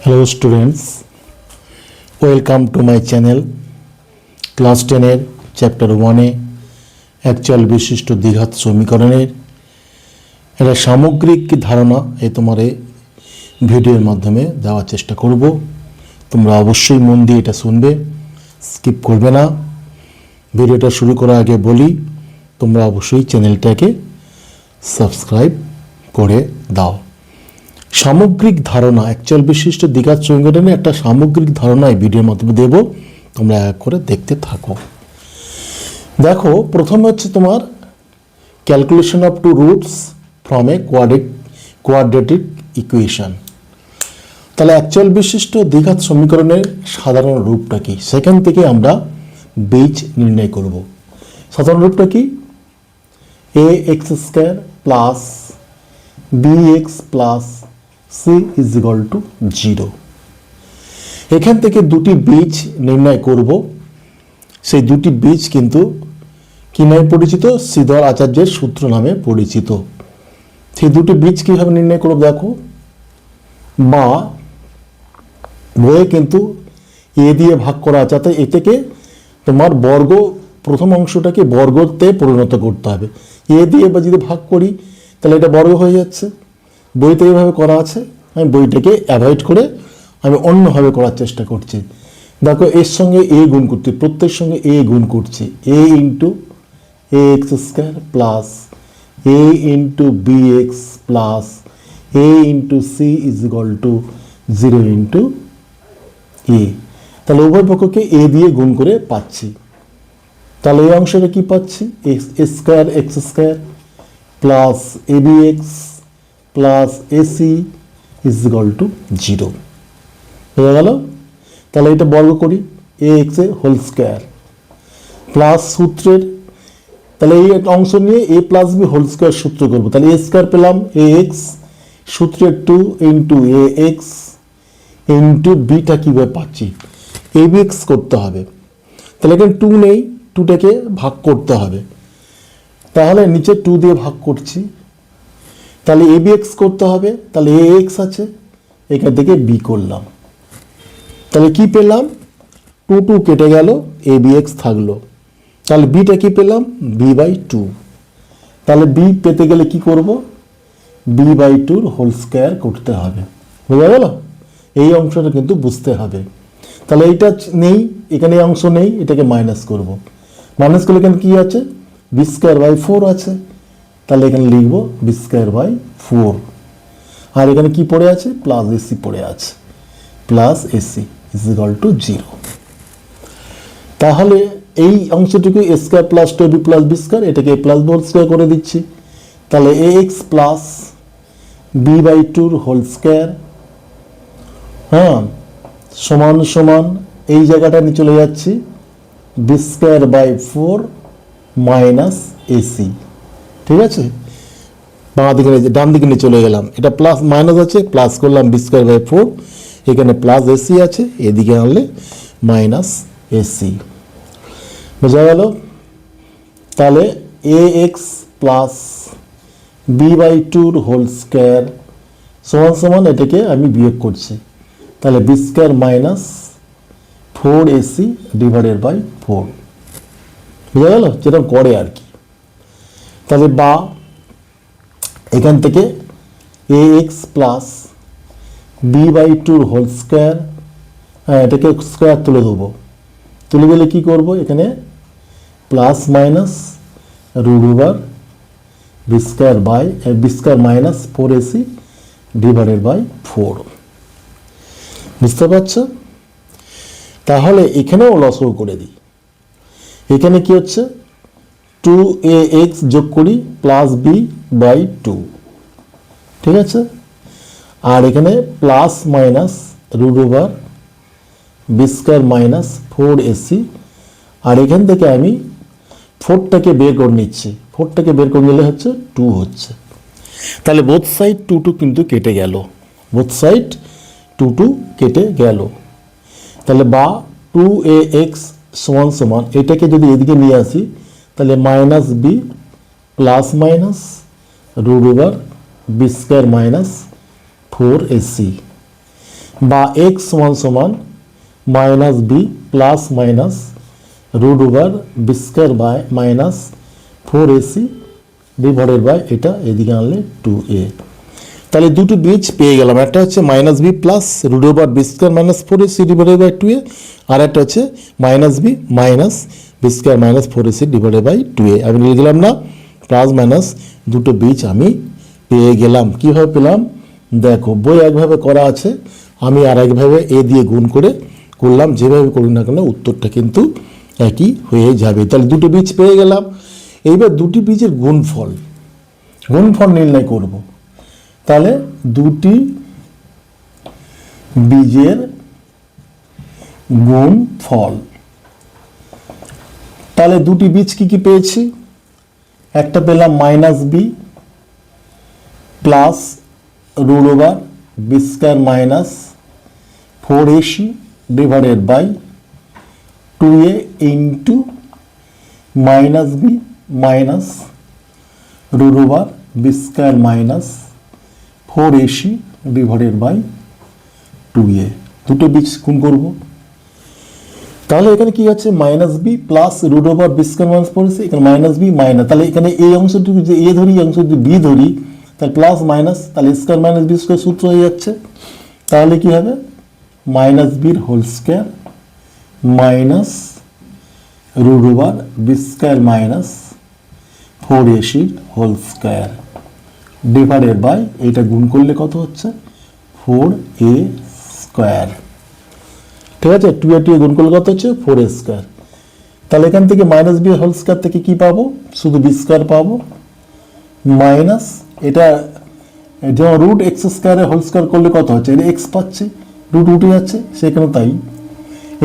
Hello students, welcome to my channel. Class 10 এর chapter 1 এ actual বিশিষ্ট দ্বিঘাত সমীকরণের একটা সামগ্রিক ধারণা তোমার এই ভিডিওর মাধ্যমে দেওয়ার চেষ্টা করব। তোমরা অবশ্যই মন দিয়ে এটা শুনবে, স্কিপ করবে না। ভিডিওটা শুরু করার আগে বলি, তোমরা অবশ্যই চ্যানেলটাকে সাবস্ক্রাইব করে দাও। সামগ্রিক ধারণা, অ্যাকচুয়াল বিশিষ্ট দ্বিঘাত সমীকরণের একটা সামগ্রিক ধারণা এই ভিডিওর মাধ্যমে দেব, তোমরা এক করে দেখতে থাকো। দেখো, প্রথমে হচ্ছে তোমার calculation of two roots from a quadratic equation. তাহলে অ্যাকচুয়াল বিশিষ্ট দ্বিঘাত সমীকরণের সাধারণ রূপটা কি, সেখান থেকে আমরা বীজ নির্ণয় করব। সাধারণ রূপটা কি? A x square plus b x plus c is equal to 0। এখান থেকে দুটি বীজ নির্ণয় করব। সেই দুটি বীজ কিন্তু কি নামে পরিচিত? শ্রীধর আচার্যের সূত্র নামে পরিচিত। সেই দুটি বীজ কীভাবে নির্ণয় করব দেখো। বা বইয়ে কিন্তু এ দিয়ে ভাগ করা আছে, অর্থাৎ এ থেকে তোমার বর্গ, প্রথম অংশটাকে বর্গতে পরিণত করতে হবে। এ দিয়ে বা যদি ভাগ করি তাহলে এটা বর্গ হয়ে যাচ্ছে। বইতে এইভাবে করা আছে, আমি বইটাকে অ্যাভয়েড করে আমি অন্যভাবে করার চেষ্টা করছি। দেখো, এর সঙ্গে এ গুণ করছি, প্রত্যেক সঙ্গে এ গুণ করছি। A into a x square plus a into b x plus a into c is equal to 0 into a. তাহলে উভয় পক্ষকে এ দিয়ে গুণ করে পাচ্ছি। তাহলে এই অংশটা কি পাচ্ছি? A square x square plus a b x plus a c is equal to 0 হয়ে গেল। তাহলে এটা বর্গ করি, এ এক্স এর হোল স্কোয়ার প্লাস সূত্রের, তাহলে এই একটা অংশ নিয়ে a plus b whole square সূত্র করবো। তাহলে এ স্কোয়ার পেলাম এ এক্স, সূত্রের 2 into a x into beta কীভাবে পাচ্ছি? এ বি এক্স করতে হবে। তাহলে এখানে 2 নেই, 2টাকে ভাগ করতে হবে। তাহলে নিচে 2 দিয়ে ভাগ করছি। তাহলে এ বি এক্স করতে হবে, তাহলে এ এক্স আছে, এখান থেকে বি করলাম। তাহলে কি পেলাম? 2 কেটে গেল, এ বি এক্স থাকলো। তাহলে বিটা কি পেলাম? B by 2। তাহলে বি পেতে গেলে কি করব? বি বাই 2 হোল স্কোয়ার করতে হবে। বোঝা গেল? এই অংশটা কিন্তু বুঝতে হবে। তাহলে এইটা নেই, এখানে এই অংশ নেই, এটাকে মাইনাস করব। মাইনাস করলে এখানে কি আছে? বি স্কোয়ার বাই 4 আছে। তাহলে এখানে লিখব বি স্কোয়ার বাই 4। আর এখানে কি পড়ে আছে? প্লাস এসি পড়ে আছে। Plus a c is equal to 0। তাহলে এই অংশটুকু a square plus 2 b plus b square, এটাকে a plus b whole square করে দিচ্ছি। তাহলে a x plus b by 2 whole square, হ্যাঁ, সমান সমান এই জায়গাটা নিয়ে চলে যাচ্ছি, b square by 4 minus a c. ঠিক আছে, বাঁ দিকে ডান দিকে নিয়ে চলে গেলাম, এটা প্লাস মাইনাস আছে, প্লাস করলাম বি স্কোয়ার বাই 4, এখানে প্লাস এসি আছে, এদিকে আনলে মাইনাস এসি। বোঝা গেল? তাহলে a x plus b by 2 whole square সমান সমান এটাকে আমি বিয়োগ করছি। তাহলে b square minus 4 AC divided by 4। বোঝা গেল? যেরকম করে আর কি। তাহলে বা এখান থেকে a x plus b by 2 whole square, হ্যাঁ, এটাকে স্কোয়ার তুলে দেবো। তুলে দিলে কী করবো? এখানে plus minus root over B square minus 4 AC divided by 4। বুঝতে পারছো? তাহলে এখানেও লসও করে দিই। এখানে কি হচ্ছে? 2ax যোগ করি প্লাস বি বাই 2। ঠিক আছে, আর এখানে plus minus root over B square minus 4 a c, আর এখান থেকে আমি 4টাকে বের করে নিচ্ছি। 4টাকে বের করে নিলে হচ্ছে 2 হচ্ছে। তাহলে বোথ সাইড 2 কিন্তু কেটে গেল, বোথ সাইড 2 কেটে গেল। তাহলে বা 2ax সমান সমান এটাকে যদি এদিকে নিয়ে আসি, তাহলে minus B plus minus root over B square minus 4 AC বা এক্স সমান সমান minus B plus minus root over B square by minus 4ac divided by এটা এদিকে আনলে 2a। তাহলে দুটো বীজ পেয়ে গেলাম, একটা হচ্ছে minus B plus root over B square minus 4ac divided by 2a, আর একটা হচ্ছে minus B minus B square minus 4ac divided by 2a। আমি লিখে দিলাম না, প্লাস মাইনাস দুটো বীজ আমি পেয়ে গেলাম। কীভাবে পেলাম দেখো, বই একভাবে করা আছে, আমি আর একভাবে এ দিয়ে গুণ করে করলাম, যেভাবে করি না কেন উত্তরটা কিন্তু একই হয়ে যাবে। তাহলে দুটো বীজ পেয়ে গেলাম। এইবার দুটি বীজের গুণফল নির্ণয় করব। তাহলে দুটি বীজের গুণফল, তাহলে দুটি বীজ কি কি পেয়েছি, একটা পেলাম minus B plus root over B square minus 4ac divided by 2a into minus B minus root over B square minus 4ac divided by 2a। দুটো বীজ গুণ করব। তাহলে এখানে কি আছে, minus B plus root over B square minus 4ac, এখানে minus B minus, তাহলে এখানে এই অংশটুকু যে এ ধরি, এই অংশটি বি ধরি, তাহলে প্লাস মাইনাস, তাহলে স্কোয়ার মাইনাস বি স্কোয়ার সূত্র হয়ে যাচ্ছে। তাহলে কি হবে, মাইনাস বির whole square minus root over B square minus 4ac whole square divided by, এইটা গুণ করলে কত হচ্ছে 4a স্কোয়ার। ঠিক আছে, 2a গুণ করলে কত হচ্ছে 4a স্কোয়ার। তাহলে এখান থেকে মাইনাস বি হোল স্কোয়ার থেকে কি পাবো, শুধু বি স্কোয়ার পাবো, মাইনাস এটা যেমন রুট এক্স স্কোয়ারের হোল স্কোয়ার করলে কত হচ্ছে, এটা এক্স পাচ্ছি, রুট উঠে যাচ্ছে, সেখানে তাই,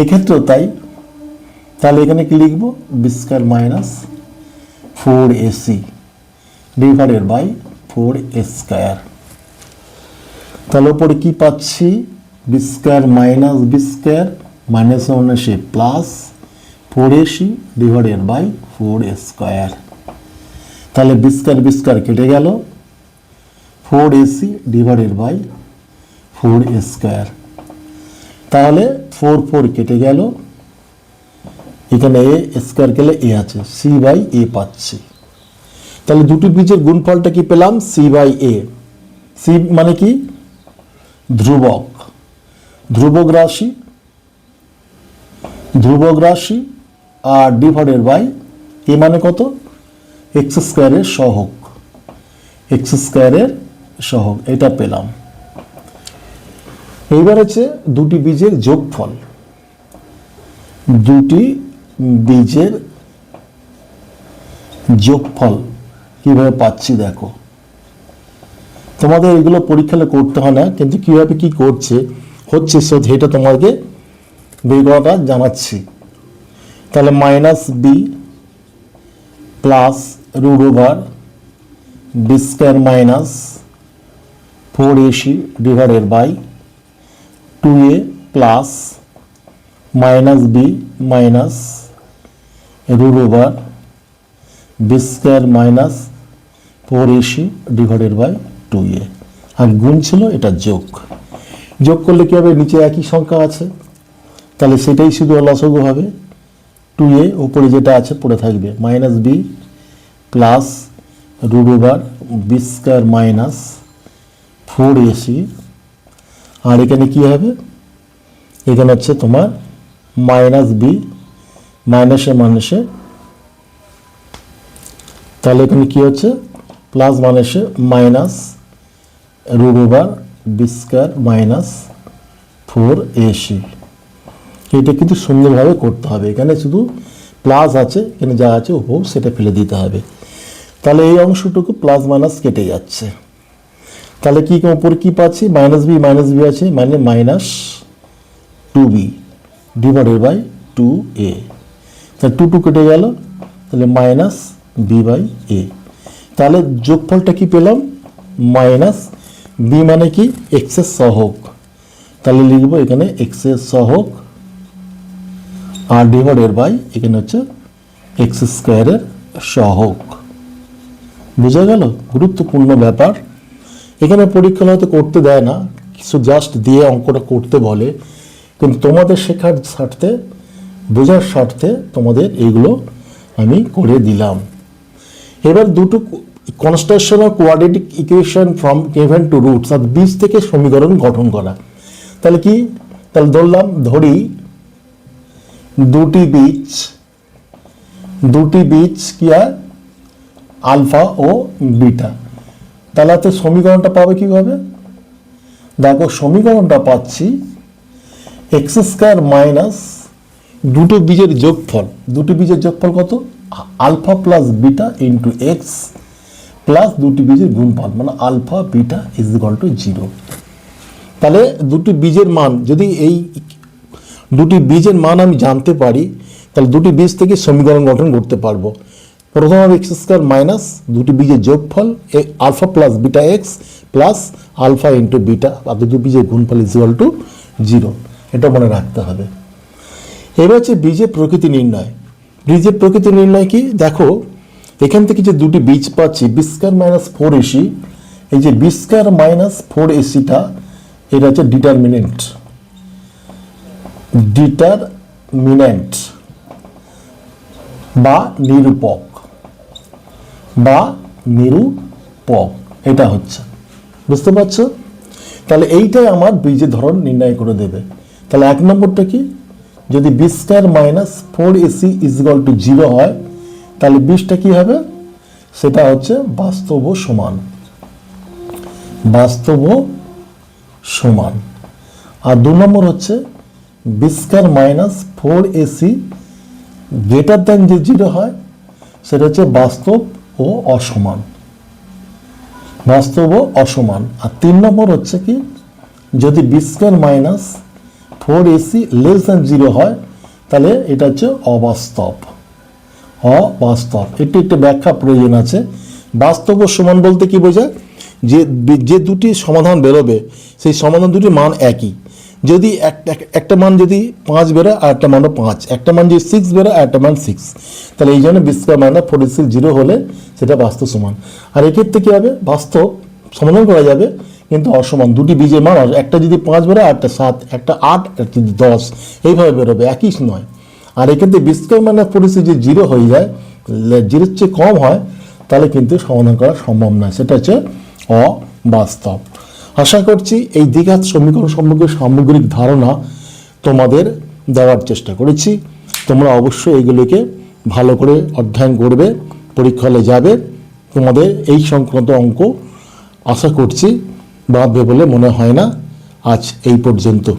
এক্ষেত্রেও তাই। তাহলে এখানে কি লিখবো, b square minus 4ac divided by 4a square. তাহলে ওপরে কি পাচ্ছি, b square minus B square minus মাইনাসে plus 4ac divided by 4a square. তাহলে বি স্কোয়ার কেটে গেল, 4ac divided by 4a square. তাহলে 4 কেটে গেল, এখানে এ স্কোয়ার গেলে এ আছে, সি বাই এ পাচ্ছি। তাহলে দুটি বীজের গুণফলটা কি পেলাম, সি বাই এ। সি মানে কি, ধ্রুবক রাশি আর ডিভাইডেড বাই এ মানে কত, এক্স স্কোয়ারের সহগ, এটা পেলাম। এইবার হচ্ছে দুটি বীজের যোগফল। কিভাবে পাচ্ছি দেখো, তোমাদের এগুলো পরীক্ষায় করতে হয় না, কিন্তু কিভাবে কি হচ্ছে সেটা তোমাকে বের করাটা জানাচ্ছি। তাহলে minus B plus root over B square minus 4ac divided by 2a plus minus B minus root over B square minus 4ac divided by 2a। আর গুণ ছিল, এটা যোগ করলে কি হবে, নিচে একই সংখ্যা আছে, তাহলে সেটাই শুধু লসাগু হবে, 2a উপরে যেটা আছে পড়ে থাকবে, minus B plus root over B square minus 4ac। আর এখানে কি হবে, এখানে হচ্ছে তোমার মাইনাস বি মাইনাসে, তাহলে এখানে কি হচ্ছে, প্লাস মাইনাসে minus root over B square minus 4ac। এটা কিন্তু সুন্দরভাবে করতে হবে, এখানে শুধু প্লাস আছে, এখানে যা আছে উপর সেটা ফেলে দিতে হবে। তাহলে এই অংশটুকু প্লাস মাইনাস কেটে যাচ্ছে, তাহলে কি উপরে কি পাচ্ছি, মাইনাস বি আছে, মানে minus 2b divided by 2a। তাহলে 2 কেটে গেল, তাহলে মাইনাস বি বাই এ। তাহলে যোগফলটা কি পেলাম, মাইনাস বি মানে কি, এক্স এর সহগ, তাহলে লিখবো এখানে এক্স এর সহগ আর ডিভাইডেড বাই এখানে হচ্ছে এক্স স্কোয়ারের সহগ। বোঝা গেল, গুরুত্বপূর্ণ ব্যাপার। এখানে পরীক্ষা হয়তো করতে দেয় না, জাস্ট দিয়ে অঙ্কটা করতে বলে, কিন্তু তোমাদের শেখার স্বার্থে, বোঝার স্বার্থে তোমাদের এইগুলো আমি করে দিলাম। এবার দুটো construction of quadratic equation from given two roots, আর বীজ থেকে সমীকরণ গঠন করা। তাহলে কি, তাহলে ধরি দুটি বীজ কি হয়, আলফা ও বিটা। তাহলে তো সমীকরণটা পাবে কিভাবে? দেখো সমীকরণটা পাচ্ছি এক্স স্কোয়ার মাইনাস দুটো বীজের যোগফল, কত? Alpha plus beta into X plus দুটি বীজের গুণফল, মানে alpha beta is equal to 0। তাহলে দুটি বীজের মান, যদি এই দুটি বীজের মান আমি জানতে পারি, তাহলে দুটি বীজ থেকে সমীকরণ গঠন করতে পারবো। প্রথম হবে এক্স স্কোয়ার মাইনাস দুটি বীজের যোগফল alpha plus beta x plus alpha into beta, আর দুটি বীজের গুণফল ইজ ইকুয়াল টু 0। এটা মনে রাখতে হবে। এবার হচ্ছে বীজের প্রকৃতি নির্ণয়। বীজের প্রকৃতি নির্ণয় কি? দেখো এখান থেকে যে দুটি বীজ পাচ্ছি, বি স্কোয়ার মাইনাস 4ac, এই যে বি স্কোয়ার মাইনাস 4ac-টা এটা হচ্ছে ডিটারমিনেন্ট বা নিরূপক, এটা হচ্ছে, বুঝতে পারছো? তাহলে এইটাই আমার বীজের ধরন নির্ণয় করে দেবে। তাহলে 1 নম্বরটা কি, যদি B square minus 4ac is equal to 0 হয়, তাহলে বীজটা কি হবে? সেটা হচ্ছে বাস্তব ও সমান। আর 2 নম্বর হচ্ছে B square minus 4ac greater than যে 0 হয়, সেটা হচ্ছে বাস্তব ও অসমান। আর 3 নম্বর হচ্ছে কি, যদি B square minus 4ac less than 0 হয়, তাহলে এটা হচ্ছে অবাস্তব। এটি একটি ব্যাখ্যা প্রয়োজন আছে। বাস্তব ও সমান বলতে কি বোঝায়? যে দুটি সমাধান বেরোবে, সেই সমাধান দুটি মান একই। যদি একটা মান যদি 5 বেরোয় আর একটা মানও 5, একটা মান যদি 6 বেরোয় আর একটা মান 6, তাহলে এই জন্য বি স্কোয়ার মাইনাস 4ac 0 হলে সেটা বাস্তব সমান। আর এক্ষেত্রে কী হবে? বাস্তব সমাধান করা যাবে কিন্তু অসমান, দুটি বীজের মান, একটা যদি 5 বেরোয়, একটা 7, একটা 8, একটা যদি 10, এইভাবে বেরোবে, একই নয়। আর এক্ষেত্রে বি স্কোয়ার মাইনাস 4ac যে 0 হয়ে যায়, 0-এর চেয়ে কম হয়, তাহলে কিন্তু সমাধান করা সম্ভব নয়, সেটা হচ্ছে অবাস্তব। আশা করছি এই দ্বিঘাত সমীকরণ সম্পর্কে সামগ্রিক ধারণা তোমাদের দেওয়ার চেষ্টা করেছি। তোমরা অবশ্যই এগুলিকে ভালো করে অধ্যয়ন করবে, পরীক্ষা হলে যাবে, তোমাদের এই সংক্রান্ত অঙ্ক আশা করছি বাঁধবে বলে মনে হয় না। আজ এই পর্যন্ত।